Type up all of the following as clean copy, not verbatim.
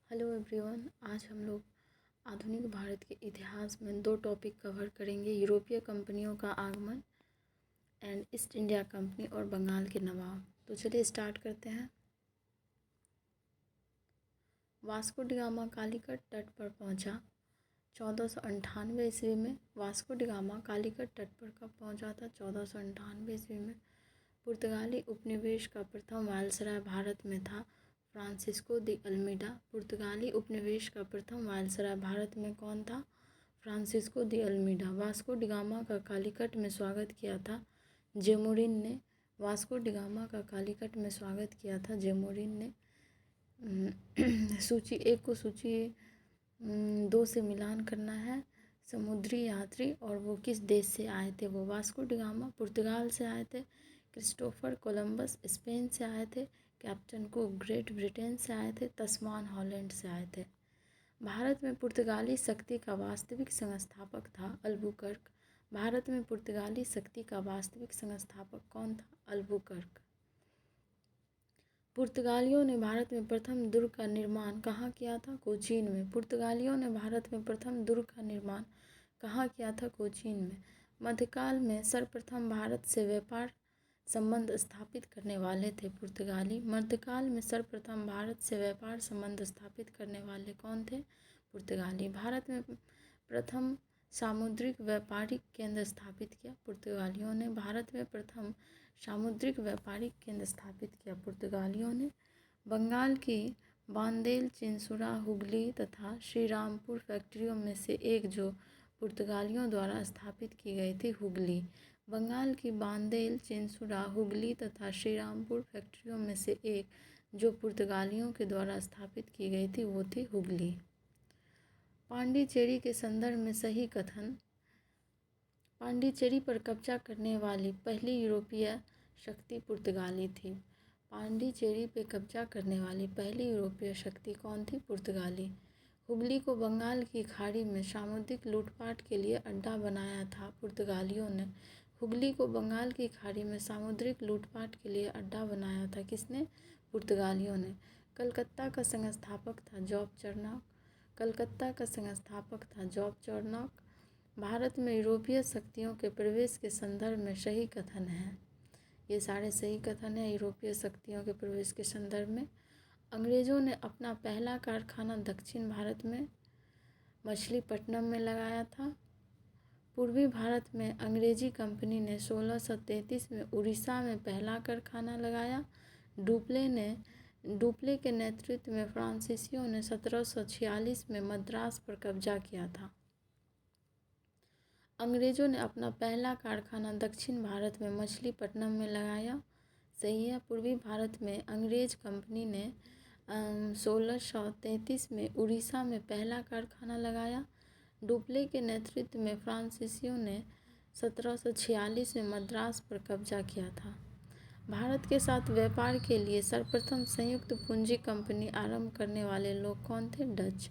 Hello everyone. आज हम लोग आधुनिक भारत के इतिहास में दो टॉपिक कवर करेंगे, यूरोपीय कंपनियों का आगमन एंड ईस्ट इंडिया कंपनी और बंगाल के नवाब। तो चलिए स्टार्ट करते हैं। वास्को डी गामा कालीकट तट पर पहुंचा 1498 ईस्वी में। वास्को डी गामा कालीकट तट पर कब पहुंचा था? 1498 ईस्वी में। पुर्तगाली उपनिवेश का प्रथम वायसराय भारत में था फ्रांसिस्को दी अल्मीडा। पुर्तगाली उपनिवेश का प्रथम वायसराय भारत में कौन था? Francisco de Almeida. Vasco D gamma का कालीकट में स्वागत किया था जेमुरिन ने। वास्को डी गामा का कालीकट में स्वागत किया था जेमुरिन ने। सूची 1 को सूची 2 से मिलान करना है। समुद्री यात्री और वो किस देश से आए थे? वो वास्को डी गामा पुर्तगाल से आए थे। क्रिस्टोफर कोलंबस स्पेन से आए थे। कैप्टन कुक ग्रेट ब्रिटेन से आए थे। तस्मान हॉलैंड से आए थे। भारत में पुर्तगाली शक्ति का वास्तविक संस्थापक था अल्बुकर्क। भारत में पुर्तगाली शक्ति का वास्तविक संस्थापक कौन था? अल्बुकर्क। पुर्तगालियों ने भारत में प्रथम दुर्ग का निर्माण कहाँ किया था? कोचीन में। पुर्तगालियों ने भारत में प्रथम दुर्ग का निर्माण कहाँ किया था? कोचीन में। मध्यकाल में सर्वप्रथम भारत से व्यापार संबंध स्थापित करने वाले थे पुर्तगाली। मध्यकाल में सर्वप्रथम भारत से व्यापार संबंध स्थापित करने वाले कौन थे? पुर्तगाली। भारत में प्रथम सामुद्रिक व्यापारिक केंद्र स्थापित किया पुर्तगालियों ने। भारत में प्रथम सामुद्रिक व्यापारिक केंद्र स्थापित किया पुर्तगालियों ने। बंगाल की बांदेल, चिंसुरा, हुगली तथा श्रीरामपुर फैक्ट्रियों में से एक जो पुर्तगालियों द्वारा स्थापित की गई थी हुगली। बंगाल की बांदेल, चिंसुरा, हुगली तथा श्रीरामपुर फैक्ट्रियों में से एक जो पुर्तगालियों के द्वारा स्थापित की गई थी वो थी हुगली। पांडिचेरी के संदर्भ में सही कथन। पांडिचेरी पर कब्जा करने वाली पहली यूरोपीय शक्ति पुर्तगाली थी। पांडिचेरी पर कब्जा करने वाली पहली यूरोपीय शक्ति कौन थी? पुर्तगाली। हुगली को बंगाल की खाड़ी में सामुद्रिक लूटपाट के लिए अड्डा बनाया था पुर्तगालियों ने। हुगली को बंगाल की खाड़ी में सामुद्रिक लूटपाट के लिए अड्डा बनाया था किसने? पुर्तगालियों ने। कलकत्ता का संस्थापक था जॉब चार्नॉक। कलकत्ता का संस्थापक था जॉब चार्नॉक। भारत में यूरोपीय शक्तियों के प्रवेश के संदर्भ में सही कथन है। ये सारे सही कथन है यूरोपीय शक्तियों के प्रवेश के संदर्भ में। अंग्रेज़ों ने अपना पहला कारखाना दक्षिण भारत में मछलीपट्टनम में लगाया था। पूर्वी भारत में अंग्रेजी कंपनी ने 1633 में उड़ीसा में पहला कारखाना लगाया। डुप्ले के नेतृत्व में फ्रांसीसियों ने 1746 में मद्रास पर कब्जा किया था। अंग्रेज़ों ने अपना पहला कारखाना दक्षिण भारत में मछलीपट्टनम में लगाया। सही है। पूर्वी भारत में अंग्रेज कंपनी ने 1633 में उड़ीसा में पहला कारखाना लगाया। डुप्ले के नेतृत्व में फ्रांसीसियों ने 1746 में मद्रास पर कब्जा किया था। भारत के साथ व्यापार के लिए सर्वप्रथम संयुक्त पूंजी कंपनी आरंभ करने वाले लोग कौन थे? डच।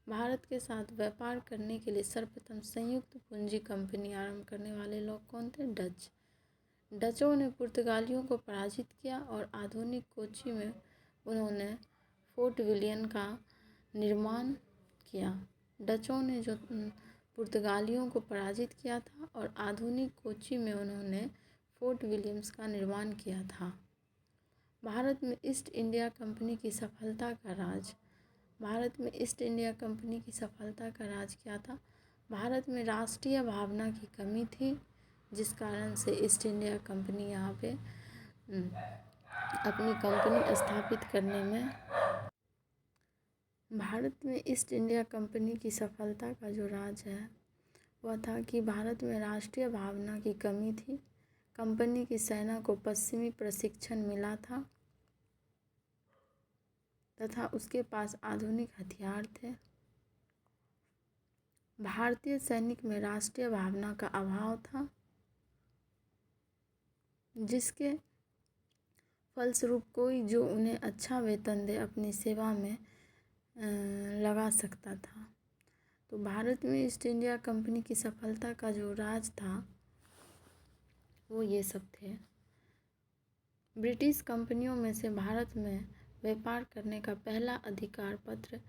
भारत के साथ व्यापार करने के लिए सर्वप्रथम संयुक्त पूंजी कंपनी आरंभ करने वाले लोग कौन थे? डच। डचों ने पुर्तगालियों को पराजित किया और आधुनिक कोची में उन्होंने फोर्ट विलियम का निर्माण किया। डचों ने जो पुर्तगालियों को पराजित किया था और आधुनिक कोची में उन्होंने फोर्ट विलियम्स का निर्माण किया था। भारत में ईस्ट इंडिया कंपनी की सफलता का राज। भारत में ईस्ट इंडिया कंपनी की सफलता का राज क्या था? भारत में राष्ट्रीय भावना की कमी थी जिस कारण से ईस्ट इंडिया कंपनी यहाँ पे अपनी कंपनी स्थापित करने में भारत में ईस्ट इंडिया कंपनी की सफलता का जो राज है वह था कि भारत में राष्ट्रीय भावना की कमी थी। कंपनी की सेना को पश्चिमी प्रशिक्षण मिला था तथा उसके पास आधुनिक हथियार थे। भारतीय सैनिक में राष्ट्रीय भावना का अभाव था जिसके फलस्वरूप कोई जो उन्हें अच्छा वेतन दे अपनी सेवा में लगा सकता था। तो भारत में ईस्ट इंडिया कंपनी की सफलता का जो राज था वो ये सब थे। ब्रिटिश कंपनियों में से भारत में व्यापार करने का पहला अधिकार पत्र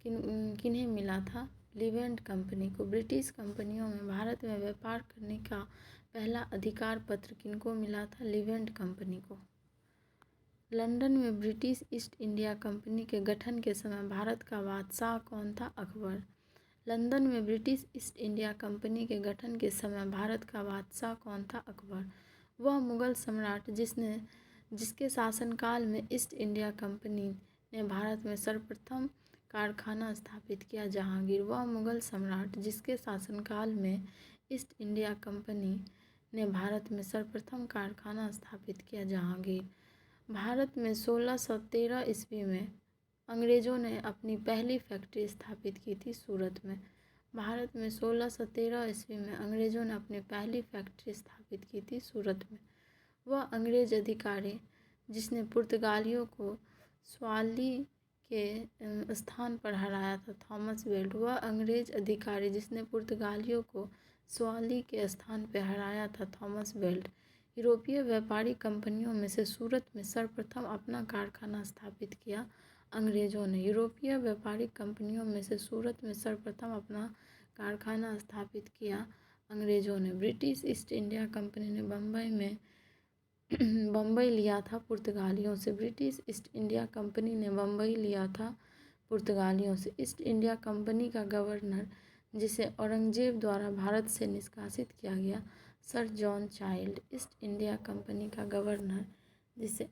किन्हें मिला था? लीवेंट कंपनी को। ब्रिटिश कंपनियों में भारत में व्यापार करने का पहला अधिकार पत्र किनको मिला था? लीवेंट कंपनी को। लंदन में ब्रिटिश ईस्ट इंडिया कंपनी के गठन के समय भारत का बादशाह कौन था? अकबर। लंदन में ब्रिटिश ईस्ट इंडिया कंपनी के गठन के समय भारत का बादशाह कौन था? अकबर। वह मुगल सम्राट जिसके शासनकाल में ईस्ट इंडिया कंपनी ने भारत में सर्वप्रथम कारखाना स्थापित किया। जहांगीर। वह मुगल सम्राट जिसके शासनकाल में ईस्ट इंडिया कंपनी ने भारत में सर्वप्रथम कारखाना स्थापित किया। जहांगीर। भारत में 1613 ईस्वी में अंग्रेज़ों ने अपनी पहली फैक्ट्री स्थापित की थी सूरत में। भारत में 1613 ईस्वी में अंग्रेज़ों ने अपनी पहली फैक्ट्री स्थापित की थी सूरत में। वह अंग्रेज़ अधिकारी जिसने पुर्तगालियों को स्वाली के स्थान पर हराया था? Thomas belt. वह अंग्रेज़ अधिकारी जिसने पुर्तगालियों को स्वाली के स्थान पर हराया था? Thomas belt. यूरोपीय व्यापारी कंपनियों में से सूरत में सर्वप्रथम अपना कारखाना स्थापित किया अंग्रेज़ों ने। यूरोपीय व्यापारी कंपनियों में से सूरत में सर्वप्रथम अपना कारखाना स्थापित किया अंग्रेज़ों ने। ब्रिटिश ईस्ट इंडिया कंपनी ने बम्बई लिया था पुर्तगालियों से। ब्रिटिश ईस्ट इंडिया कंपनी ने बम्बई लिया था पुर्तगालियों से। ईस्ट इंडिया कंपनी का गवर्नर जिसे औरंगजेब द्वारा भारत से निष्कासित किया गया? Sir John child. East India company का गवर्नर जिसे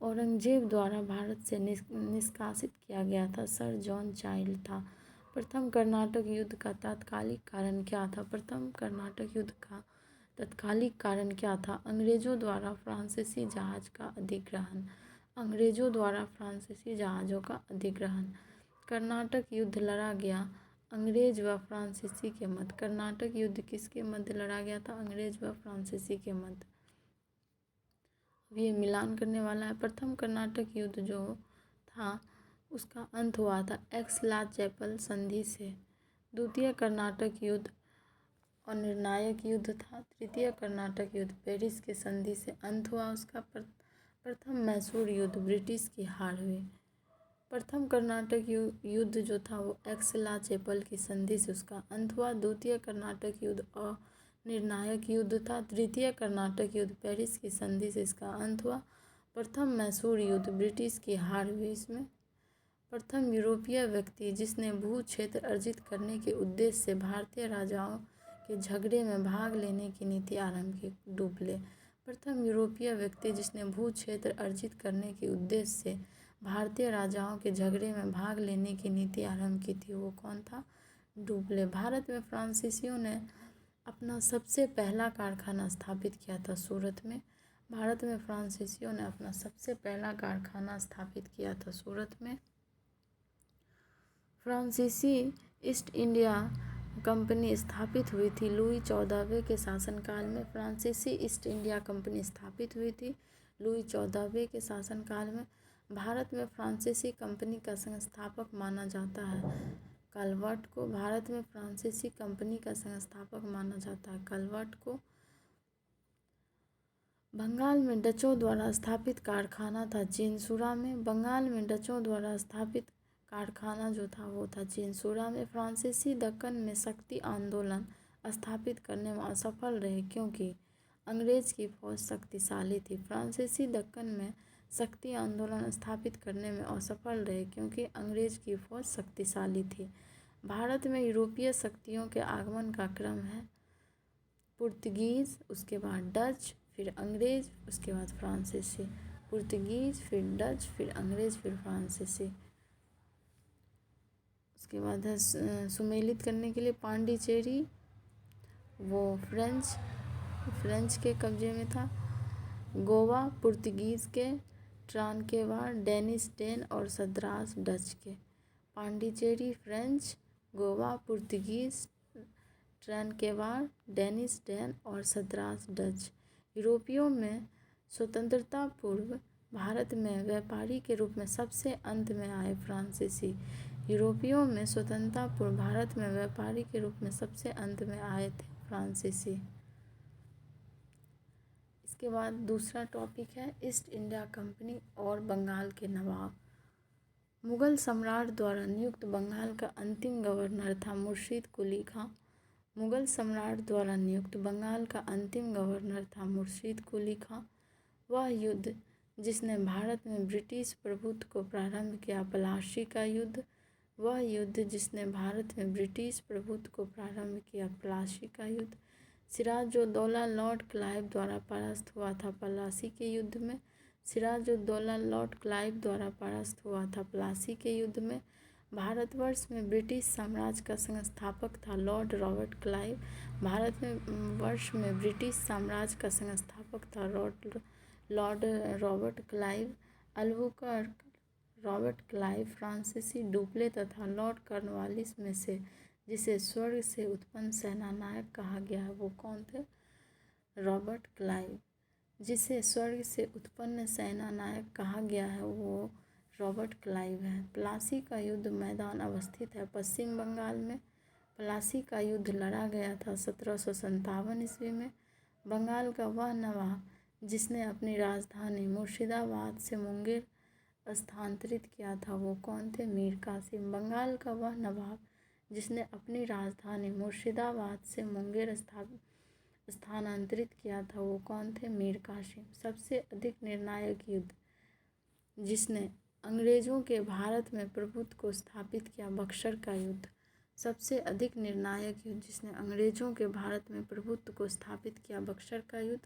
औरंगजेब द्वारा भारत से निष्कासित किया गया था? सर जॉन चाइल्ड था। प्रथम कर्नाटक युद्ध का तात्कालिक कारण क्या था? प्रथम कर्नाटक युद्ध का तत्कालिक कारण क्या था? अंग्रेज़ों द्वारा फ्रांसीसी जहाज का अधिग्रहण। अंग्रेज़ों द्वारा फ्रांसीसी जहाज़ों का अधिग्रहण। कर्नाटक युद्ध लड़ा गया अंग्रेज़ व फ्रांसीसी के मध्य। कर्नाटक युद्ध किसके मध्य लड़ा गया था? अंग्रेज़ व फ्रांसीसी के मध्य। अब ये मिलान करने वाला है। प्रथम कर्नाटक युद्ध जो था उसका अंत हुआ था एक्स-ला-चैपल संधि से। द्वितीय कर्नाटक युद्ध अनिर्णायक युद्ध था। तृतीय कर्नाटक युद्ध पेरिस की संधि से अंत हुआ उसका। प्रथम मैसूर युद्ध ब्रिटिश की हार हुई। प्रथम कर्नाटक युद्ध जो था वो एक्स-ला-चैपल की संधि से उसका अंत हुआ। द्वितीय कर्नाटक युद्ध अनिर्णायक युद्ध था। तृतीय कर्नाटक युद्ध पेरिस की संधि से इसका अंत हुआ। प्रथम मैसूर युद्ध ब्रिटिश की हार हुई इसमें। प्रथम यूरोपीय व्यक्ति जिसने भू क्षेत्र अर्जित करने के उद्देश्य से भारतीय राजाओं के झगड़े में भाग लेने की नीति आरंभ की? डुप्ले। प्रथम यूरोपीय व्यक्ति जिसने भू क्षेत्र अर्जित करने के उद्देश्य से भारतीय राजाओं के झगड़े में भाग लेने की नीति आरंभ की थी वो कौन था? डुप्ले। भारत में फ्रांसीसियों ने अपना सबसे पहला कारखाना स्थापित किया था सूरत में। भारत में फ्रांसीसियों ने अपना सबसे पहला कारखाना स्थापित किया था सूरत में। फ्रांसीसी ईस्ट इंडिया कंपनी स्थापित हुई थी लुई 14वें के शासनकाल में। फ्रांसीसी ईस्ट इंडिया कंपनी स्थापित हुई थी लुई 14वें के शासनकाल में। भारत में फ्रांसीसी कंपनी का संस्थापक माना जाता है कलवर्ट को। भारत में फ्रांसीसी कंपनी का संस्थापक माना जाता है कलवर्ट को। बंगाल में डचों द्वारा स्थापित कारखाना था चेंसुरा में। बंगाल में डचों द्वारा स्थापित कारखाना जो था वो था चेंसुरा में। फ्रांसीसी दक्कन में शक्ति आंदोलन स्थापित करने में असफल रहे क्योंकि अंग्रेज़ की फौज शक्तिशाली थी। फ्रांसीसी दक्कन में शक्ति आंदोलन स्थापित करने में असफल रहे क्योंकि अंग्रेज़ की फौज शक्तिशाली थी। भारत में यूरोपीय शक्तियों के आगमन का क्रम है पुर्तगीज़, उसके बाद डच, फिर अंग्रेज़, उसके बाद फ्रांसीसी। पुर्तगीज़, फिर डच, फिर अंग्रेज़, फिर फ्रांसीसी। उसके बाद है सुमेलित करने के लिए पांडिचेरी, वो फ्रेंच के कब्जे में था। गोवा पुर्तगीज़ के, ट्रांकेवार डेनिश डेन और सद्रास डच के। Pondicherry French, Goa Portuguese, Tranquebar Danish Dane और सद्रास डच। यूरोपियों में स्वतंत्रता पूर्व भारत में व्यापारी के रूप में सबसे अंत में आए फ्रांसीसी। यूरोपियों में स्वतंत्रता पूर्व भारत में व्यापारी के रूप में सबसे अंत में आए थे फ्रांसीसी। इसके बाद दूसरा टॉपिक है ईस्ट इंडिया कंपनी और बंगाल के नवाब। मुगल सम्राट द्वारा नियुक्त बंगाल का अंतिम गवर्नर था मुर्शीद कुली खां। मुगल सम्राट द्वारा नियुक्त बंगाल का अंतिम गवर्नर था मुर्शीद कुली खां। वह युद्ध जिसने भारत में ब्रिटिश प्रभुत्व को प्रारंभ किया, प्लासी का युद्ध। वह युद्ध जिसने भारत में ब्रिटिश प्रभुत्व को प्रारंभ किया, प्लासी का युद्ध। सिराजुद्दौला लॉर्ड क्लाइव द्वारा परास्त हुआ था प्लासी के युद्ध में। सिराजुद्दौला लॉर्ड क्लाइव द्वारा परास्त हुआ था प्लासी के युद्ध में। भारतवर्ष में ब्रिटिश साम्राज्य का संस्थापक था लॉर्ड रॉबर्ट क्लाइव। भारतवर्ष में ब्रिटिश साम्राज्य का संस्थापक था Lord Robert Clive. Albuquerque, Robert Clive, फ्रांसीसी डुप्ले तथा लॉर्ड कॉर्नवालिस में से जिसे स्वर्ग से उत्पन्न सेनानायक कहा गया है वो कौन थे? Robert Clive. जिसे स्वर्ग से उत्पन्न सेनानायक कहा गया है वो रॉबर्ट क्लाइव है। प्लासी का युद्ध मैदान अवस्थित है पश्चिम बंगाल में। प्लासी का युद्ध लड़ा गया था 1757 ईस्वी में। बंगाल का वह नवाब जिसने अपनी राजधानी मुर्शिदाबाद से मुंगेर स्थानांतरित किया था वो कौन थे? मीर कासिम। बंगाल का वह नवाब जिसने अपनी राजधानी मुर्शिदाबाद से मुंगेर स्थानांतरित किया था वो कौन थे? मीर कासिम। सबसे अधिक निर्णायक युद्ध जिसने अंग्रेज़ों के भारत में प्रभुत्व को स्थापित किया, बक्सर का युद्ध। सबसे अधिक निर्णायक युद्ध जिसने अंग्रेज़ों के भारत में प्रभुत्व को स्थापित किया, बक्सर का युद्ध।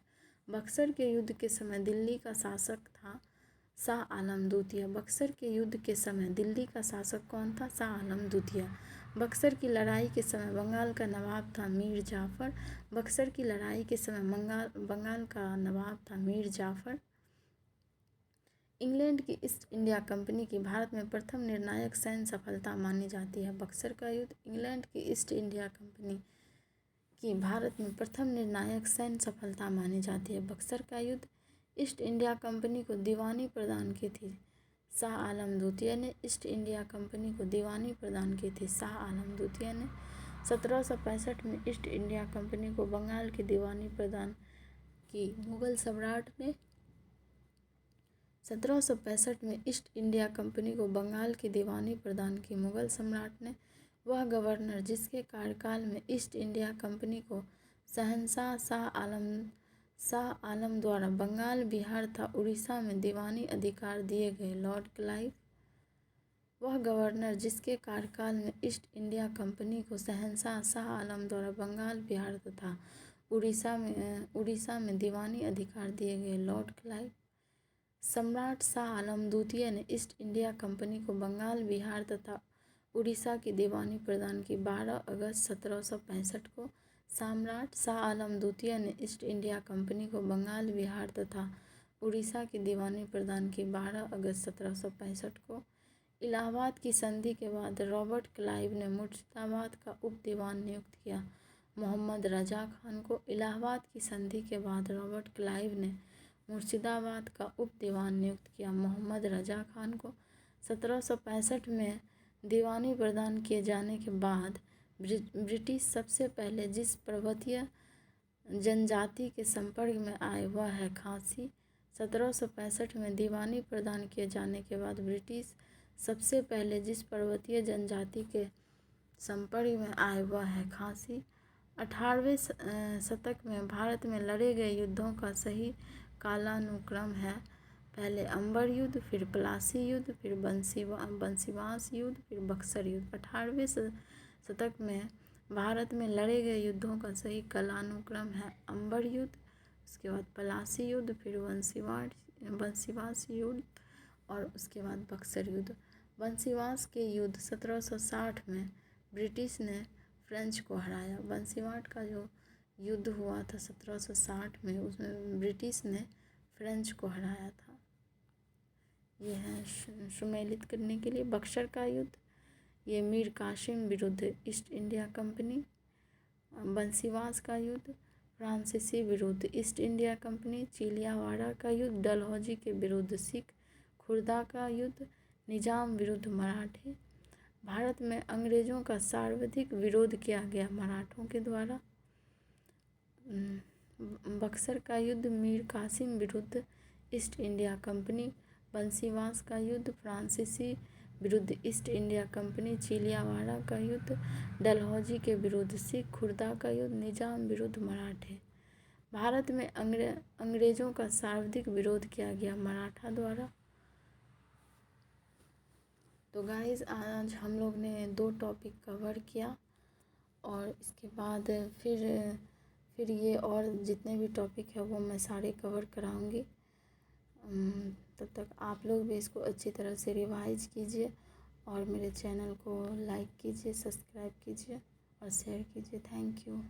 बक्सर के युद्ध के समय दिल्ली का शासक था शाह आलम द्वितीय। बक्सर के युद्ध के समय दिल्ली का शासक कौन था? शाह आलम द्वितीय। बक्सर की लड़ाई के समय बंगाल का नवाब था मीर जाफ़र। बक्सर की लड़ाई के समय बंगाल का नवाब था मीर जाफ़र। इंग्लैंड की ईस्ट इंडिया कंपनी की भारत में प्रथम निर्णायक सैन्य सफलता मानी जाती है, बक्सर का युद्ध। इंग्लैंड की ईस्ट इंडिया कंपनी की भारत में प्रथम निर्णायक सैन्य सफलता मानी जाती है, बक्सर का युद्ध। ईस्ट इंडिया कंपनी को दीवानी प्रदान की थी शाह आलम द्वितीय ने। ईस्ट इंडिया कंपनी को दीवानी प्रदान की थी शाह आलम द्वितीय ने। 1765 में ईस्ट इंडिया कंपनी को बंगाल की दीवानी प्रदान की मुगल सम्राट ने। 1765 में ईस्ट इंडिया कंपनी को बंगाल की दीवानी प्रदान की मुगल सम्राट ने। वह गवर्नर जिसके कार्यकाल में ईस्ट इंडिया कंपनी को शहंशाह शाह आलम द्वारा बंगाल, बिहार तथा उड़ीसा में दीवानी अधिकार दिए गए, लॉर्ड क्लाइव। वह गवर्नर जिसके कार्यकाल में ईस्ट इंडिया कंपनी को शहंशाह शाह आलम द्वारा बंगाल, बिहार तथा उड़ीसा में दीवानी अधिकार दिए गए, लॉर्ड क्लाइव। सम्राट शाह आलम द्वितीय ने ईस्ट इंडिया कंपनी को बंगाल, बिहार तथा उड़ीसा की दीवानी प्रदान की 12 अगस्त 1765 को। सम्राट शाह आलम द्वितीय ने ईस्ट इंडिया कंपनी को बंगाल, बिहार तथा उड़ीसा की दीवानी प्रदान की 12 अगस्त 1765 को। इलाहाबाद की संधि के बाद रॉबर्ट क्लाइव ने मुर्शिदाबाद का उप दीवान नियुक्त किया मोहम्मद रजा खान को। इलाहाबाद की संधि के बाद रॉबर्ट क्लाइव ने मुर्शिदाबाद का उप दीवान नियुक्त किया मोहम्मद रजा खान को। 1765 में दीवानी प्रदान किए जाने के बाद ब्रिटिश सबसे पहले जिस पर्वतीय जनजाति के संपर्क में आए वह है खासी। 1765 में दीवानी प्रदान किए जाने के बाद ब्रिटिश सबसे पहले जिस पर्वतीय जनजाति के संपर्क में आए वह है खासी। 18वें शतक में भारत में लड़े गए युद्धों का सही कालानुक्रम है: पहले अंबर युद्ध, फिर प्लासी युद्ध, फिर बंसीवास युद्ध, फिर बक्सर युद्ध। 18वें शतक में भारत में लड़े गए युद्धों का सही कालानुक्रम है: अंबर युद्ध, उसके बाद प्लासी युद्ध, फिर बंसीवास युद्ध और उसके बाद बक्सर युद्ध। बंसीवास के युद्ध 1760 में ब्रिटिश ने फ्रेंच को हराया। बंसीवास का जो युद्ध हुआ था 1760 में, उसमें ब्रिटिश ने फ्रेंच को हराया था। यह है सुमेलित करने के लिए। बक्सर का युद्ध, ये मीर कासिम विरुद्ध ईस्ट इंडिया कंपनी। बंसीवास का युद्ध, फ्रांसीसी विरुद्ध ईस्ट इंडिया कंपनी। चिलियावाड़ा का युद्ध, डलहौजी के विरुद्ध सिख। खुर्दा का युद्ध, निजाम विरुद्ध मराठे। भारत में अंग्रेज़ों का सर्वाधिक विरोध किया गया मराठों के द्वारा। बक्सर का युद्ध, मीर कासिम विरुद्ध ईस्ट इंडिया कंपनी। बंसीवास का युद्ध, विरुद्ध ईस्ट इंडिया कंपनी, चिलियावाड़ा का युद्ध, डलहौजी के विरुद्ध सिख, खुर्दा का युद्ध, निजाम विरुद्ध मराठे। भारत में अंग्रेजों का सर्वाधिक विरोध किया गया मराठा द्वारा। तो गाइस आज हम लोग ने 2 टॉपिक कवर किया और इसके बाद फिर ये और जितने भी टॉपिक है वो मैं सारे कवर कराऊंगी। तब तक आप लोग भी इसको अच्छी तरह से रिवाइज कीजिए और मेरे चैनल को लाइक कीजिए, सब्सक्राइब कीजिए और शेयर कीजिए। Thank you.